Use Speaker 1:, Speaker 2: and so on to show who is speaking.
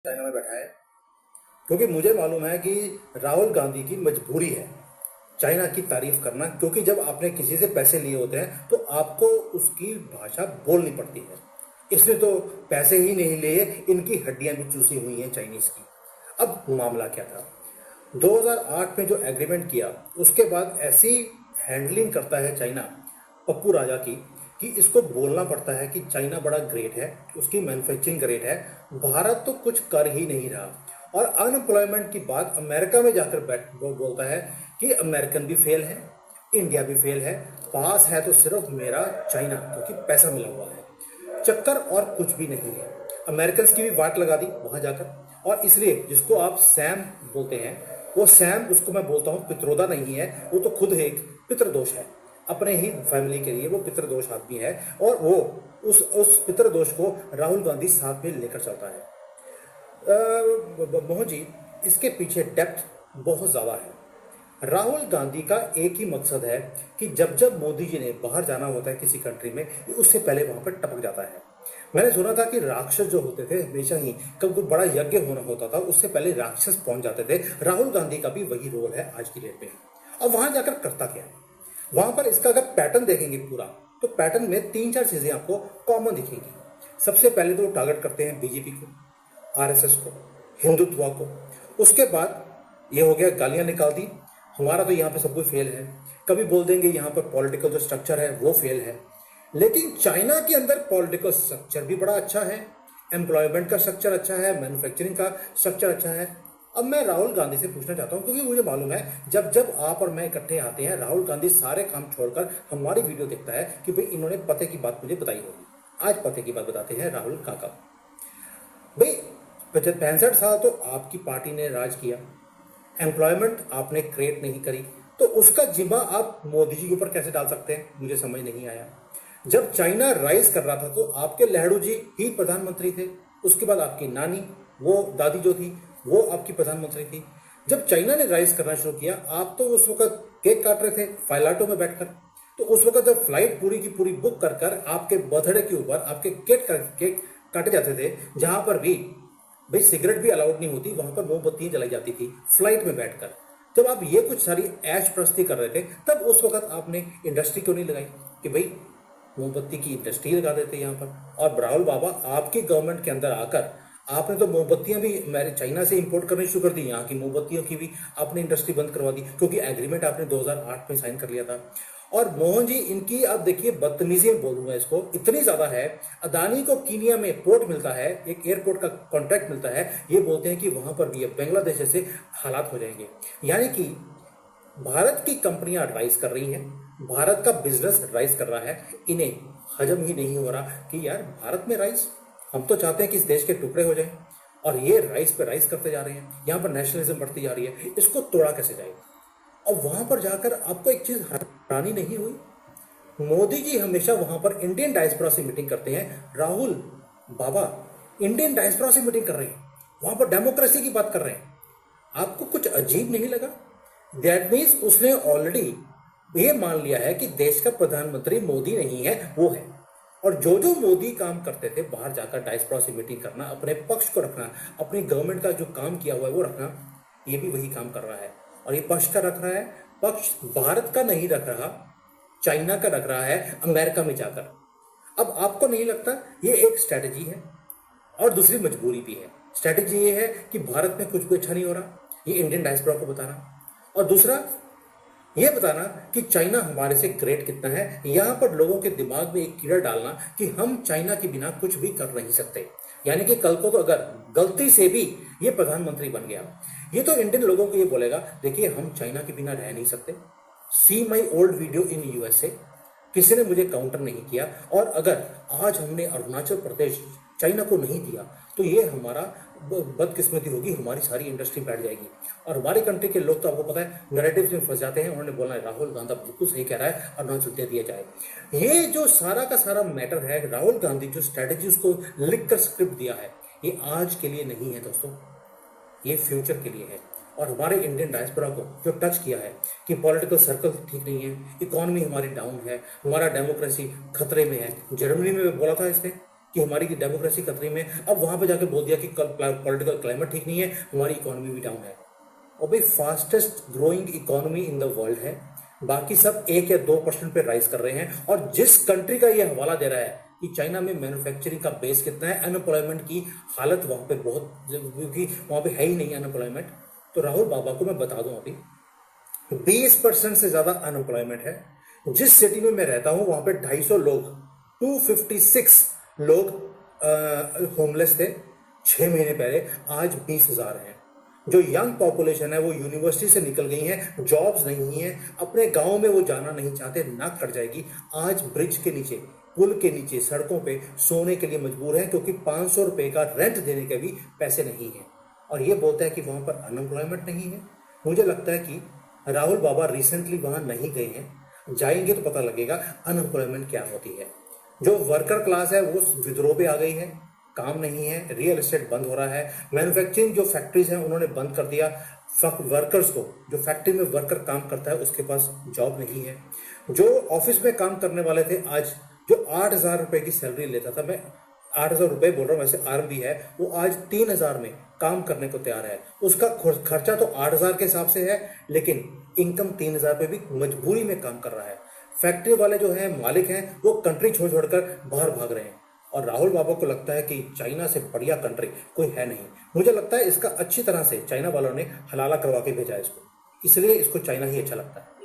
Speaker 1: China में बैठा है? क्योंकि मुझे मालूम है कि राहुल गांधी की मजबूरी है चाइना की तारीफ करना, क्योंकि जब आपने किसी से पैसे लिए होते हैं तो आपको उसकी भाषा बोलनी पड़ती है। इसने तो पैसे ही नहीं लिए, इनकी हड्डियां भी चूसी हुई हैं चाइनीज की। अब मामला क्या था, 2008 में जो एग्रीमेंट किया उसके बाद ऐसी हैंडलिंग करता है चाइना पप्पू राजा की कि इसको बोलना पड़ता है कि चाइना बड़ा ग्रेट है, उसकी मैन्युफैक्चरिंग ग्रेट है, भारत तो कुछ कर ही नहीं रहा। और अनएम्प्लॉयमेंट की बात अमेरिका में जाकर बैठ बोलता है कि अमेरिकन भी फेल है, इंडिया भी फेल है, पास है तो सिर्फ मेरा चाइना, क्योंकि पैसा मिला हुआ है। चक्कर और कुछ भी नहीं है। अमेरिकन की भी वाट लगा दी वहां जाकर, और इसलिए जिसको आप सैम बोलते हैं, वो सैम, उसको मैं बोलता हूँ पित्रोदा नहीं है, वो तो खुद एक पितृदोष है। अपने ही फैमिली के लिए वो पितृदोष आदमी है, और वो उस पितृदोष को राहुल गांधी साथ में लेकर चलता है। मोहन जी, इसके पीछे डेप्थ बहुत ज़्यादा है। राहुल गांधी का एक ही मकसद है कि जब जब मोदी जी ने बाहर जाना होता है किसी कंट्री में, उससे पहले वहां पर टपक जाता है। मैंने सुना था कि राक्षस जो होते थे हमेशा ही, कब कोई बड़ा यज्ञ होना होता था उससे पहले राक्षस पहुंच जाते थे। राहुल गांधी का भी वही रोल है आज की डेट में। अब वहां जाकर करता क्या है, वहां पर इसका अगर पैटर्न देखेंगे पूरा, तो पैटर्न में 3-4 चीजें आपको कॉमन दिखेंगी। सबसे पहले तो वो टारगेट करते हैं बीजेपी को, आरएसएस को, हिंदुत्व को। उसके बाद ये हो गया, गालियां निकाल दी, हमारा तो यहाँ पे सब कुछ फेल है। कभी बोल देंगे यहाँ पर पॉलिटिकल जो स्ट्रक्चर है वो फेल है। लेकिन चाइना के अंदर पॉलिटिकल स्ट्रक्चर भी बड़ा अच्छा है, एम्प्लॉयमेंट का स्ट्रक्चर अच्छा है, मैन्युफैक्चरिंग का स्ट्रक्चर अच्छा है। अब मैं राहुल गांधी से पूछना चाहता हूँ, क्योंकि मुझे मालूम है जब जब आप और मैं इकट्ठे आते हैं, राहुल गांधी सारे काम छोड़कर हमारी वीडियो देखता है कि भाई इन्होंने पते की बात मुझे बताई होगी। आज पते की बात बताते हैं राहुल काका। भाई 65 साल तो आपकी पार्टी ने राज किया, एम्प्लॉयमेंट आपने क्रिएट नहीं करी, तो उसका जिम्मा आप मोदी जी के ऊपर कैसे डाल सकते हैं, मुझे समझ नहीं आया। जब चाइना राइज कर रहा था तो आपके नेहरू जी ही प्रधानमंत्री थे, उसके बाद आपकी नानी, वो दादी जो थी वो आपकी प्रधानमंत्री थी। जब चाइना ने राइज करना शुरू किया, आप तो उस वक्त केक काट रहे थे फ्लाइटों में बैठकर। तो उस वक्त जब फ्लाइट पूरी की पूरी बुक कर कर आपके बर्थडे के ऊपर आपके केक काटे जाते थे, जहां पर भी भाई सिगरेट भी अलाउड नहीं होती, वहां पर मोमबत्तियां जलाई जाती थी फ्लाइट में बैठकर। जब आप ये कुछ सारी ऐश प्रस्ती कर रहे थे, तब उस वक्त आपने इंडस्ट्री क्यों नहीं लगाई कि भाई मोमबत्ती की इंडस्ट्री लगा देते यहाँ पर। और राहुल बाबा, आपकी गवर्नमेंट के अंदर आकर आपने तो मोमबत्तियां भी मैंने चाइना से इंपोर्ट करनी शुरू कर दी, यहाँ की मोमबत्तियों की भी आपने इंडस्ट्री बंद करवा दी, क्योंकि एग्रीमेंट आपने 2008 में साइन कर लिया था। और मोहन जी, इनकी अब देखिए बदतमीजी में बोलूंगा इसको, इतनी ज्यादा है। अदानी को कीनिया में पोर्ट मिलता है, एक एयरपोर्ट का कॉन्ट्रैक्ट मिलता है, ये बोलते हैं कि वहां पर भी अब बांग्लादेश जैसे हालात हो जाएंगे। यानी कि भारत की कंपनियां राइज कर रही हैं, भारत का बिजनेस राइज कर रहा है, इन्हें हजम ही नहीं हो रहा कि यार भारत में राइज, हम तो चाहते हैं कि इस देश के टुकड़े हो जाएं, और ये राइज पे राइज करते जा रहे हैं, यहाँ पर नेशनलिज्म बढ़ती जा रही है, इसको तोड़ा कैसे जाएगा। और वहां पर जाकर आपको एक चीज हैरानी नहीं हुई, मोदी जी हमेशा वहां पर इंडियन डायस्पोरा से मीटिंग करते हैं, राहुल बाबा इंडियन डायस्पोरा से मीटिंग कर रहे हैं, वहां पर डेमोक्रेसी की बात कर रहे हैं। आपको कुछ अजीब नहीं लगा? दैट मीन्स उसने ऑलरेडी ये मान लिया है कि देश का प्रधानमंत्री मोदी नहीं है, वो है। और जो जो मोदी काम करते थे, बाहर जाकर डायस्पोरा से मीटिंग करना, अपने पक्ष को रखना, अपनी गवर्नमेंट का जो काम किया हुआ है वो रखना, ये भी वही काम कर रहा है। और ये पक्ष का रख रहा है, पक्ष भारत का नहीं रख रहा, चाइना का रख रहा है अमेरिका में जाकर। अब आपको नहीं लगता ये एक स्ट्रैटेजी है? और दूसरी मजबूरी भी है। स्ट्रैटेजी ये है कि भारत में कुछ भी अच्छा नहीं हो रहा, ये इंडियन डायस्पोरा को बताना, और दूसरा ये बताना कि चाइना हमारे से ग्रेट कितना है, यहां पर लोगों के दिमाग में एक कीड़ा डालना कि हम चाइना के बिना कुछ भी कर नहीं सकते। यानी कि कल को तो अगर गलती से भी ये प्रधानमंत्री बन गया, ये तो इंडियन लोगों को ये बोलेगा, देखिए हम चाइना के बिना रह नहीं सकते। See my old video in USA, किसी ने मुझे काउंटर नहीं किया। और अगर आज हमने अरुणाचल प्रदेश चाइना को नहीं दिया, तो ये हमारा बदकिस्मती होगी, हमारी सारी इंडस्ट्री बैठ जाएगी। और हमारी कंट्री के लोग तो आपको पता है नैरेटिव में फंस जाते हैं, उन्होंने बोला है राहुल गांधी बिल्कुल सही कह रहा है, अरुणाचल दे दिया जाए। ये जो सारा का सारा मैटर है, राहुल गांधी जो स्ट्रैटेजी उसको लिख कर स्क्रिप्ट दिया है, ये आज के लिए नहीं है दोस्तों, ये फ्यूचर के लिए है। और हमारे इंडियन डायस्पोरा को जो टच किया है कि पॉलिटिकल सर्कल ठीक नहीं है, इकोनॉमी हमारी डाउन है, हमारा डेमोक्रेसी खतरे में है। जर्मनी में बोला था इसने कि हमारी डेमोक्रेसी खतरे में। अब वहां पे जाके बोल दिया कि पॉलिटिकल क्लाइमेट ठीक नहीं है, हमारी इकोनॉमी भी डाउन है। और भाई fastest growing economy in the world है, बाकी सब 1 या 2% पे राइज कर रहे हैं। और जिस कंट्री का ये हवाला दे रहा है कि चाइना में मैन्युफैक्चरिंग का बेस कितना है, अनएम्प्लॉयमेंट की हालत वहां पे बहुत, क्योंकि वहां पे है ही नहीं अनएम्प्लॉयमेंट। तो राहुल बाबा को मैं बता दूं, अभी 20% से ज्यादा अनएम्प्लॉयमेंट है। जिस सिटी में मैं रहता हूं वहां पे 250 लोग, 256 लोग होमलेस थे 6 महीने पहले, आज 20,000 हैं। जो यंग पॉपुलेशन है वो यूनिवर्सिटी से निकल गई है, जॉब्स नहीं है, अपने गांव में वो जाना नहीं चाहते, नाक कट जाएगी। आज ब्रिज के नीचे, पुल के नीचे, सड़कों पे सोने के लिए मजबूर हैं, क्योंकि 500 रुपए का रेंट देने के भी पैसे नहीं है। और ये बोलता है कि वहां पर अनएम्प्लॉयमेंट नहीं है। मुझे लगता है कि राहुल बाबा रिसेंटली वहां नहीं गए हैं, जाएंगे तो पता लगेगा अनएम्प्लॉयमेंट क्या होती है। जो वर्कर क्लास है वो विद्रोह पे आ गई है, काम नहीं है, रियल एस्टेट बंद हो रहा है, मैन्युफैक्चरिंग जो फैक्ट्रीज हैं उन्होंने बंद कर दिया। वर्कर्स को, जो फैक्ट्री में वर्कर काम करता है उसके पास जॉब नहीं है। जो ऑफिस में काम करने वाले थे, आज जो 8,000 रुपए की सैलरी लेता था, मैं 8,000 रुपए बोल रहा हूँ, वैसे आर्म भी है, वो आज 3,000 में काम करने को तैयार है। उसका खर्चा तो 8,000 के हिसाब से है, लेकिन इनकम 3,000 पे भी मजबूरी में काम कर रहा है। फैक्ट्री वाले जो है मालिक हैं, वो कंट्री छोड़ छोड़कर बाहर भाग रहे हैं। और राहुल बाबा को लगता है कि चाइना से बढ़िया कंट्री कोई है नहीं। मुझे लगता है इसका अच्छी तरह से चाइना वालों ने हलाला करवा के भेजा है इसको, इसलिए इसको चाइना ही अच्छा लगता है।